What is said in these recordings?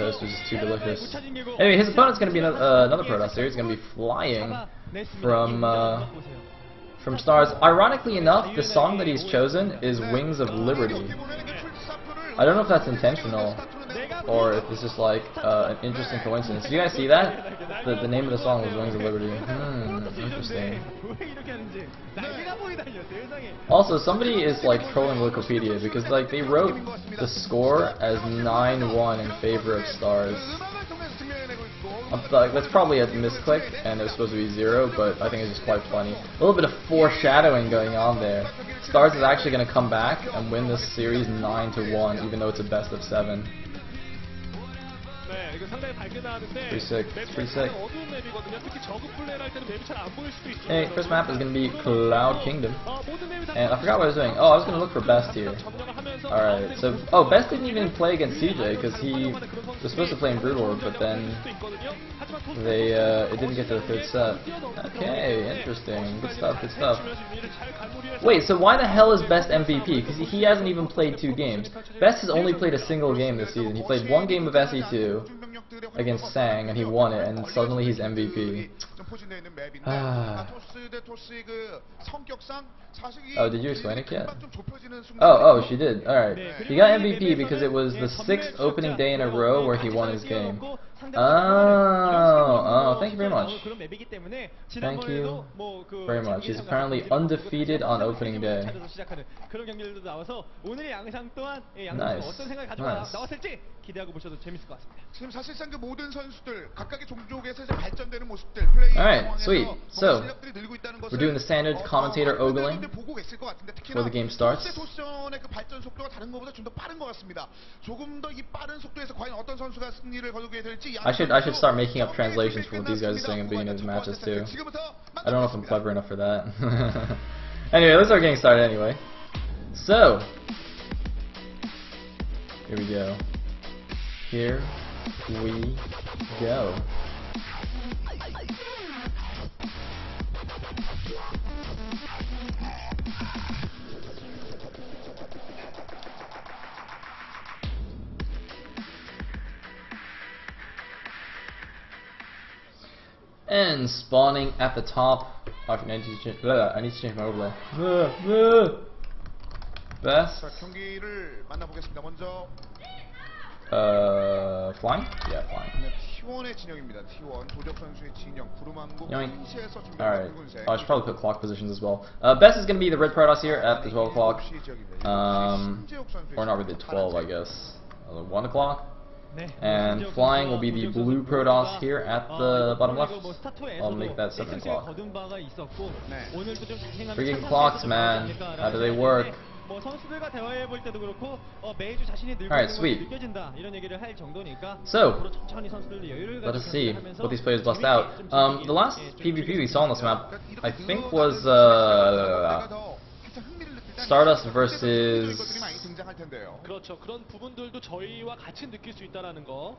toast, which is too delicious. Anyway, his opponent's going to be another Protoss here. He's going to be flying from Stars. Ironically enough, the song that he's chosen is Wings of Liberty. I don't know if that's intentional, or if it's just like an interesting coincidence. Did you guys see that? The name of the song was Wings of Liberty. Interesting. Also, somebody is like trolling Wikipedia because like they wrote the score as 9-1 in favor of Stars. Like, that's probably a misclick, and it was supposed to be 0, but I think it's just quite funny. A little bit of foreshadowing going on there. Stars is actually going to come back and win this series 9-1, even though it's a best of 7. Pretty sick. It's pretty sick. Hey, first map is going to be Cloud Kingdom. And I forgot what I was doing. Oh, I was going to look for Best here. Alright, so... Oh, Best didn't even play against CJ, because he was supposed to play in Brood War, but then... it didn't get to the 3rd set. Okay, interesting. Good stuff, good stuff. Wait, so why the hell is Best MVP? Because he hasn't even played 2 games. Best has only played a single game this season. He played 1 game of SE2 against Sang, and he won it, and suddenly he's MVP. Oh, did you explain it yet? Oh, she did. Alright. He got MVP because it was the 6th opening day in a row where he won his game. Oh, thank you very much. Thank you very much. He's apparently undefeated on opening day. Nice. Nice. Alright, sweet. So, we're doing the standard commentator ogling before the game starts. I should start making up translations for what these guys are saying at the beginning of the matches too. I don't know if I'm clever enough for that. Anyway, let's start getting started anyway. So, here we go. Here we go. And spawning at the top. Oh, I need to change my overlay. Best. Flying? Yeah, flying. Alright. Oh, I should probably put clock positions as well. Best is going to be the red Protoss here at the 12 o'clock. Or not really 12, I guess. 1 o'clock. And flying will be the blue Protoss here at the bottom left. I'll make that 7 o'clock. Freaking clocks, man. How do they work? Alright, sweet. So, let us see what these players bust out. The last PvP we saw on this map, I think, was Stardust versus...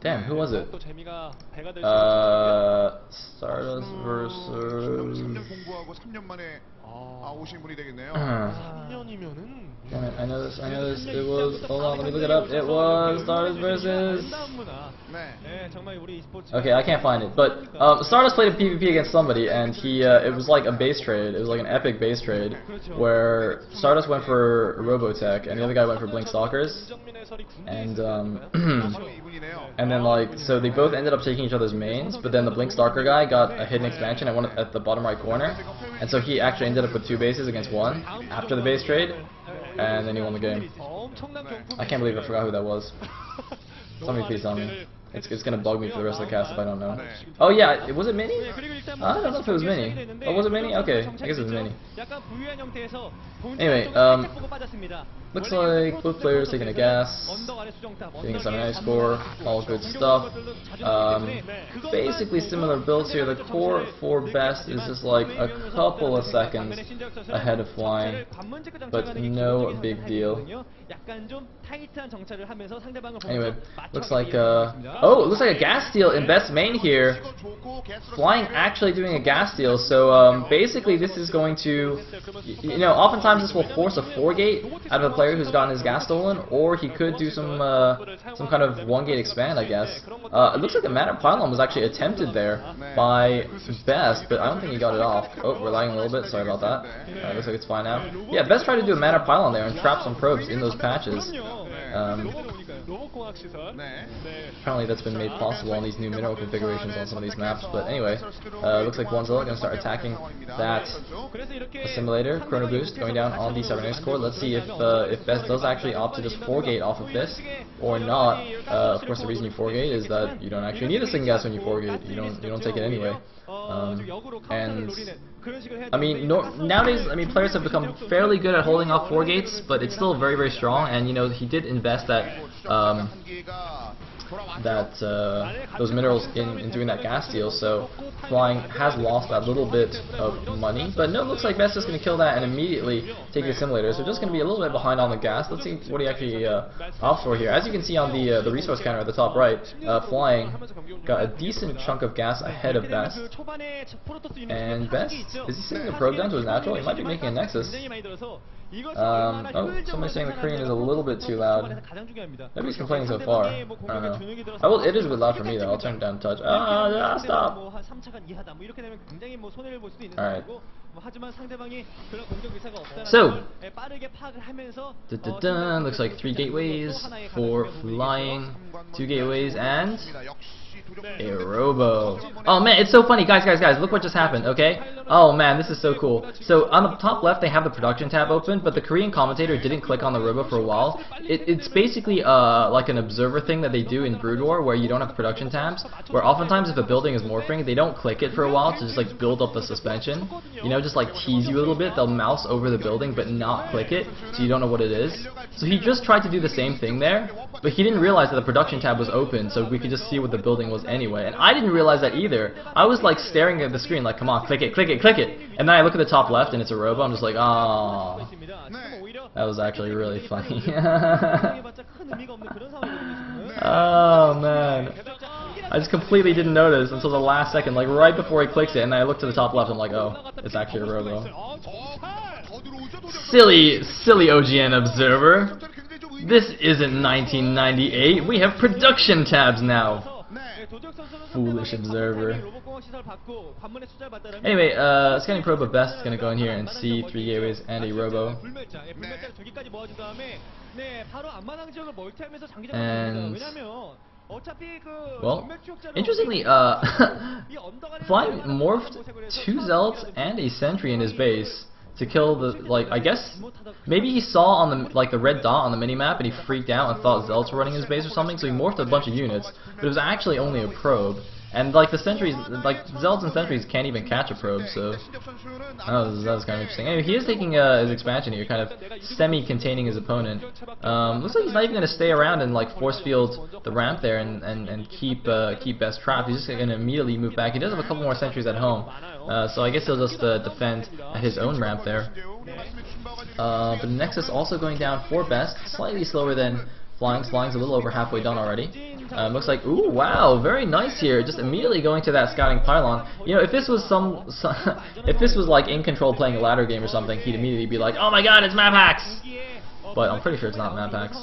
Damn, who was it? Stardust versus... Damn it, I know this, it was, hold on, let me look it up, it was Stardust versus... Okay, I can't find it, but Stardust played a PvP against somebody, and he, it was like a base trade, it was like an epic base trade, where Stardust went for Robotech, and the other guy went for Blink Stalkers, and and then like, so they both ended up taking each other's mains, but then the Blink Stalker guy got a hidden expansion and one at the bottom right corner, and so he actually ended up with 2 bases against 1 after the base trade, and then he won the game. I can't believe I forgot who that was. Somebody please tell me. It's gonna bug me for the rest of the cast if I don't know. Oh yeah, was it Mini? I don't know if it was Mini. Oh, was it Mini? Okay, I guess it was Mini. Anyway, looks like both players taking a gas, getting some nice score, all good stuff. Basically similar builds here. The core for Best is just like a couple of seconds ahead of flying, but no big deal. Anyway, looks like oh, it looks like a gas steal in Best main here. Flying actually doing a gas steal, so basically this is going to, you know, oftentimes this will force a 4-gate out of a player player who's gotten his gas stolen, or he could do some kind of one-gate expand, I guess. It looks like a matter pylon was actually attempted there by Best, but I don't think he got it off. Oh, we're lagging a little bit. Sorry about that. Looks like it's fine now. Yeah, Best tried to do a matter pylon there and trap some probes in those patches. Apparently that's been made possible on these new mineral configurations on some of these maps, but anyway, looks like One's going to start attacking that assimilator. Chrono Boost going down on the cybernetics core. Let's see if Best does actually opt to just 4-gate off of this or not. Of course, the reason you 4-gate is that you don't actually need a second gas when you 4-gate. You don't take it anyway. And I mean, nowadays, I mean, players have become fairly good at holding off 4-gates, but it's still very, very strong. And you know, he did invest that those minerals in doing that gas deal, so Flying has lost that little bit of money. But no, it looks like Best is going to kill that and immediately take the assimilator. So just going to be a little bit behind on the gas. Let's see what he actually opts for here. As you can see on the resource counter at the top right, Flying got a decent chunk of gas ahead of Best. And Best, is he sending a probe down to his natural? He might be making a Nexus. Oh, somebody's saying the Korean is a little bit too loud. Maybe he's complaining so far. I don't know. It is a bit loud for me though. I'll turn it down a touch. Stop! Alright. So, looks like 3 gateways, 4 flying, 2 gateways, and a robo. Oh man, it's so funny, guys, look what just happened, okay? Oh man, this is so cool. So on the top left they have the production tab open, but the Korean commentator didn't click on the robo for a while. It's basically like an observer thing that they do in Brood War where you don't have production tabs, where oftentimes if a building is morphing, they don't click it for a while to just like build up the suspension. You know, just like tease you a little bit. They'll mouse over the building but not click it, so you don't know what it is. So he just tried to do the same thing there, but he didn't realize that the production tab was open, so we could just see what the building was anyway. And I didn't realize that either. I was like staring at the screen like, come on, click it, click it, click it. And then I look at the top left and it's a robo. I'm just like, oh, that was actually really funny. Oh man, I just completely didn't notice until the last second, like right before he clicks it, and then I look to the top left. I'm like, oh, it's actually a robo. Silly OGN observer. This isn't 1998. We have production tabs now. Foolish observer. Anyway, scanning probe of Best is going to go in here and see 3 gateways and a robo. And well, interestingly, Flying morphed 2 Zealots and a Sentry in his base to kill the, like, I guess maybe he saw on the, like, the red dot on the minimap and he freaked out and thought Zealots were running his base or something, so he morphed a bunch of units, but it was actually only a probe. And like the sentries, like Zealots and sentries can't even catch a probe, so that was kind of interesting. Anyway, he is taking his expansion here, kind of semi-containing his opponent. Looks like he's not even going to stay around and like force field the ramp there and keep Best trapped. He's just going to immediately move back. He does have a couple more sentries at home, so I guess he'll just defend at his own ramp there. But the Nexus also going down for Best, slightly slower than Flying's. Flying's a little over halfway done already. Looks like, ooh, wow, very nice here. Just immediately going to that scouting pylon. You know, if this was if this was like In Control playing a ladder game or something, he'd immediately be like, oh my god, it's map hacks. But I'm pretty sure it's not map hacks.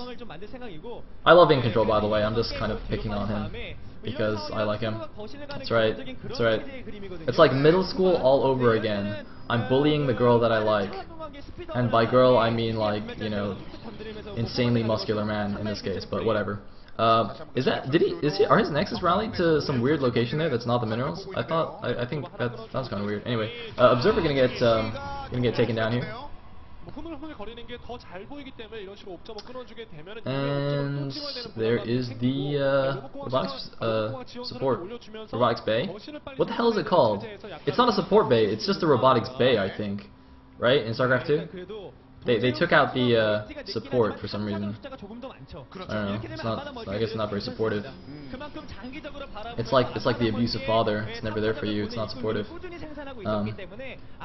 I love In Control, by the way. I'm just kind of picking on him because I like him. That's right. That's right. It's like middle school all over again. I'm bullying the girl that I like. And by girl, I mean like, you know, insanely muscular man in this case, but whatever. Are his Nexus rallied to some weird location there that's not the minerals? I think that was kind of weird. Anyway, Observer gonna get taken down here. And there is the robotics support, robotics bay. What the hell is it called? It's not a support bay, it's just a robotics bay, I think. Right? In StarCraft 2? They took out the support for some reason. I don't know. It's not. I guess it's not very supportive. It's like the abusive father. It's never there for you. It's not supportive. And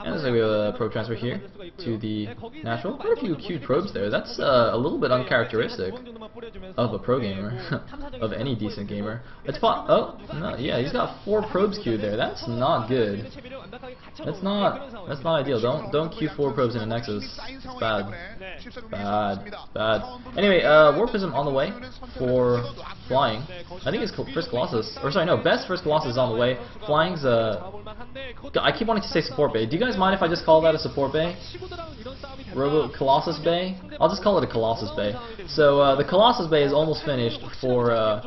there's like a probe transfer here to the natural. Quite a few cute probes there. That's a little bit uncharacteristic of a pro gamer, of any decent gamer. It's oh no, yeah, he's got 4 probes queued there. That's not good. That's not ideal. Don't queue 4 probes in a Nexus. It's bad. bad. Bad. Anyway, Warp Prism on the way for flying. I think it's first Colossus. Or sorry, no, best first Colossus is on the way. Flying's I keep wanting to say support bay. Do you guys mind if I just call that a support bay? Colossus bay? I'll just call it a Colossus bay. So the Colossus bay is almost finished for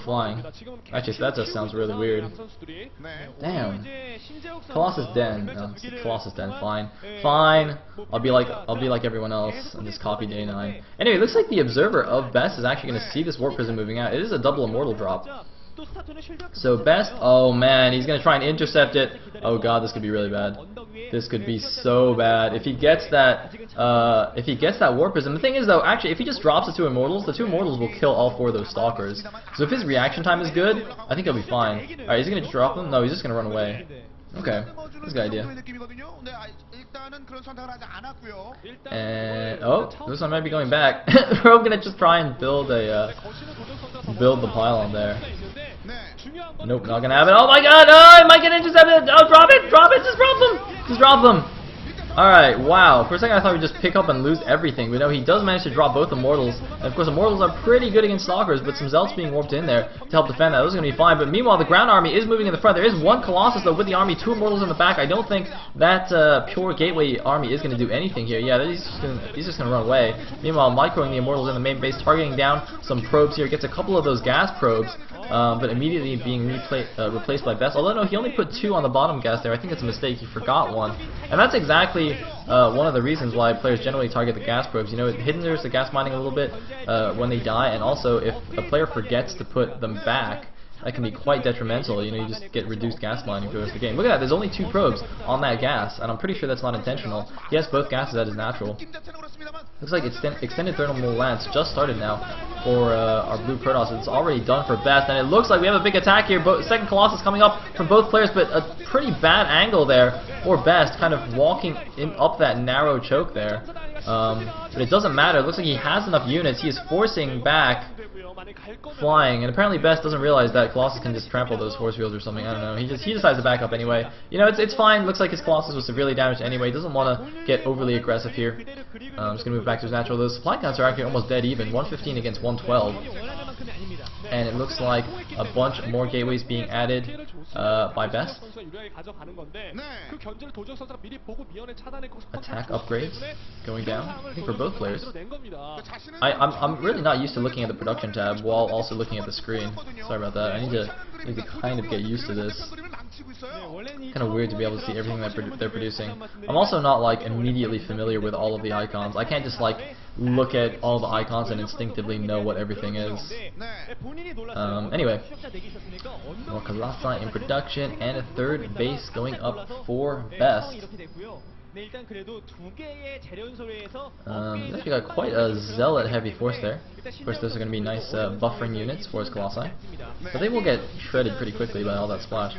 flying. Actually, that just sounds really weird. Damn. Colossus Den. No, Colossus Den. Fine. Fine. I'll be like everyone else and just copy day 9. Anyway, it looks like the observer of Best is actually going to see this Warp Prism moving out. It is a double immortal drop. So Best, oh man, he's going to try and intercept it. Oh god, this could be really bad. This could be so bad. If he gets that Warp Prism. The thing is though, actually, if he just drops the 2 immortals, the 2 immortals will kill all 4 of those stalkers. So if his reaction time is good, I think he'll be fine. Alright, is he going to drop them? No, he's just going to run away. Okay, that's a good idea. And oh, this one might be going back. We're gonna just try and build the pylon there. Nope, not gonna happen. Oh my god, oh, I might get intercepted. Oh, drop it, just drop them. Alright, wow. For a second I thought we'd just pick up and lose everything, but no, he does manage to drop both Immortals. And of course, Immortals are pretty good against Stalkers, but some Zelts being warped in there to help defend that. Those are going to be fine, but meanwhile, the ground army is moving in the front. There is 1 Colossus, though, with the army, 2 Immortals in the back. I don't think that pure Gateway army is going to do anything here. Yeah, he's just going to run away. Meanwhile, microing the Immortals in the main base, targeting down some probes here. Gets a couple of those gas probes. But immediately being replaced by Best. Although no, he only put 2 on the bottom gas there. I think it's a mistake. He forgot 1, and that's exactly one of the reasons why players generally target the gas probes. You know, it hinders the gas mining a little bit when they die, and also if a player forgets to put them back, that can be quite detrimental. You know, you just get reduced gas mining for the rest of the game. Look at that, there's only 2 probes on that gas, and I'm pretty sure that's not intentional. He has both gases at his natural. Looks like extended thermal lance just started now for our blue Protoss. It's already done for Best, and it looks like we have a big attack here. Second Colossus coming up from both players, but a pretty bad angle there for Best, kind of walking up that narrow choke there. But it doesn't matter. It looks like he has enough units. He is forcing back flying, and apparently Best doesn't realize that Colossus can just trample those force fields or something. I don't know. He decides to back up anyway. You know, it's fine. Looks like his Colossus was severely damaged anyway. He doesn't want to get overly aggressive here. I'm just gonna move back to his natural. Those supply counts are actually almost dead even. 115 against 112. And it looks like a bunch more gateways being added by Best. Attack upgrades going down, I think, for both players. I'm really not used to looking at the production tab while also looking at the screen. Sorry about that. I need to kind of get used to this. Kind of weird to be able to see everything that they're producing. I'm also not like immediately familiar with all of the icons. I can't just like look at all the icons and instinctively know what everything is. Anyway, more Colossi in production, and a 3rd base going up for Best. He's actually got quite a Zealot heavy force there. Of course, those are going to be nice buffering units for his Colossi, but they will get shredded pretty quickly by all that splash.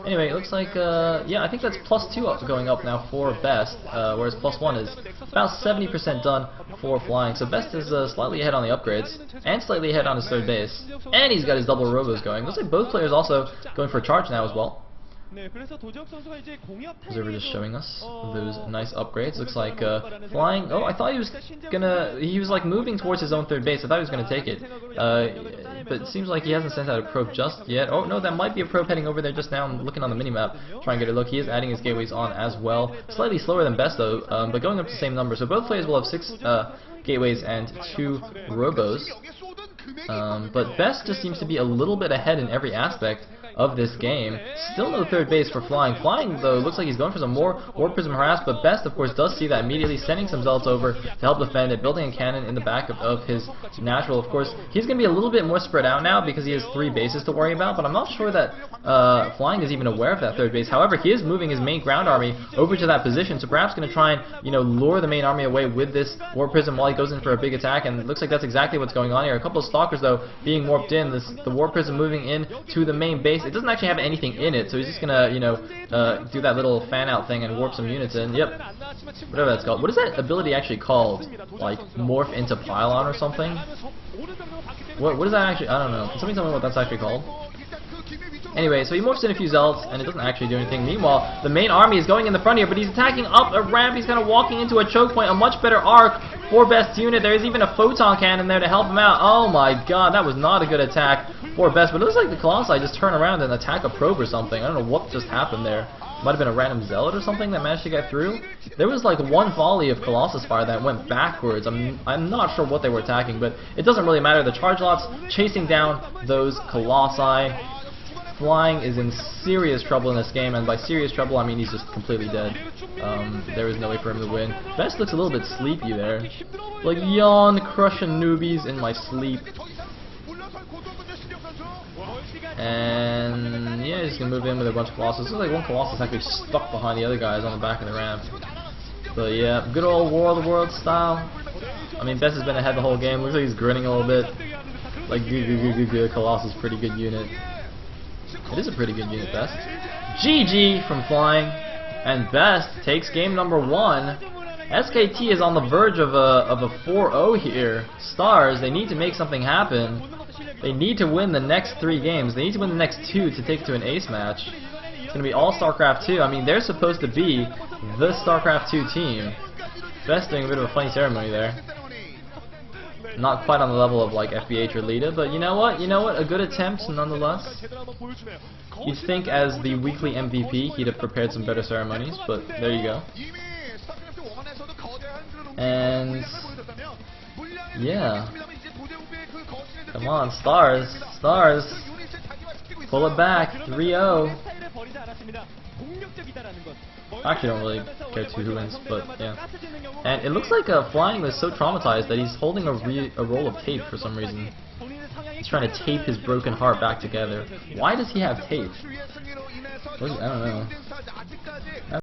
Anyway, it looks like, yeah, I think that's +2 going up now for Best, whereas +1 is about 70% done for flying. So Best is slightly ahead on the upgrades, and slightly ahead on his 3rd base. And he's got his double robos going. Looks like both players also going for a charge now as well. Observer just showing us those nice upgrades. Looks like flying. Oh, I thought he was like moving towards his own 3rd base. I thought he was gonna take it, but it seems like he hasn't sent out a probe just yet. Oh no, that might be a probe heading over there just now. I'm looking on the minimap, trying to get a look. He is adding his gateways on as well. Slightly slower than Best though, but going up to the same number. So both players will have 6 gateways and 2 robos. But Best just seems to be a little bit ahead in every aspect of this game. Still no 3rd base for flying. Flying, though, looks like he's going for some more Warp Prism harass, but Best, of course, does see that immediately, sending some Zealots over to help defend it, building a cannon in the back of his natural. Of course, he's going to be a little bit more spread out now because he has 3 bases to worry about, but I'm not sure that Flying is even aware of that 3rd base. However, he is moving his main ground army over to that position, so perhaps going to try and, you know, lure the main army away with this Warp Prism while he goes in for a big attack, and it looks like that's exactly what's going on here. A couple of Stalkers, though, being warped in. The Warp Prism moving in to the main base. It doesn't actually have anything in it, so he's just gonna, you know, do that little fan out thing and warp some units in. Yep, whatever that's called. What is that ability actually called? Like morph into pylon or something? What is that actually? I don't know. Can somebody tell me what that's actually called? Anyway, so he morphs in a few zealots, and it doesn't actually do anything. Meanwhile, the main army is going in the front here, but he's attacking up a ramp. He's kind of walking into a choke point, a much better arc for best unit. There's even a photon cannon there to help him out. Oh my god, that was not a good attack for best, but it looks like the Colossi just turn around and attack a probe or something. I don't know what just happened there. Might have been a random zealot or something that managed to get through. There was like one volley of Colossus fire that went backwards. I'm not sure what they were attacking, but it doesn't really matter. The charge lots chasing down those Colossi. Flying is in serious trouble in this game, and by serious trouble I mean he's just completely dead. There is no way for him to win. Best looks a little bit sleepy there. Like, yawn, crushing newbies in my sleep. And yeah, he's gonna move in with a bunch of Colossus. Looks like one Colossus actually stuck behind the other guys on the back of the ramp. But yeah, good old War of the Worlds style. I mean, Best has been ahead the whole game. Looks like he's grinning a little bit. Like, good. Colossus, pretty good unit. It is a pretty good unit, Best. GG from Flying, and Best takes game number 1. SKT is on the verge of a 4-0 here. Stars, they need to make something happen. They need to win the next 3 games. They need to win the next 2 to take it to an ace match. It's going to be all StarCraft 2. I mean, they're supposed to be the StarCraft 2 team. Best doing a bit of a funny ceremony there. Not quite on the level of like FBH or Lita, but you know what? A good attempt nonetheless. You'd think as the weekly MVP he'd have prepared some better ceremonies, but there you go. And yeah. Come on, Stars. Pull it back. 3-0. I actually don't really care who wins, but yeah. And it looks like Flying was so traumatized that he's holding a roll of tape for some reason. He's trying to tape his broken heart back together. Why does he have tape? I don't know.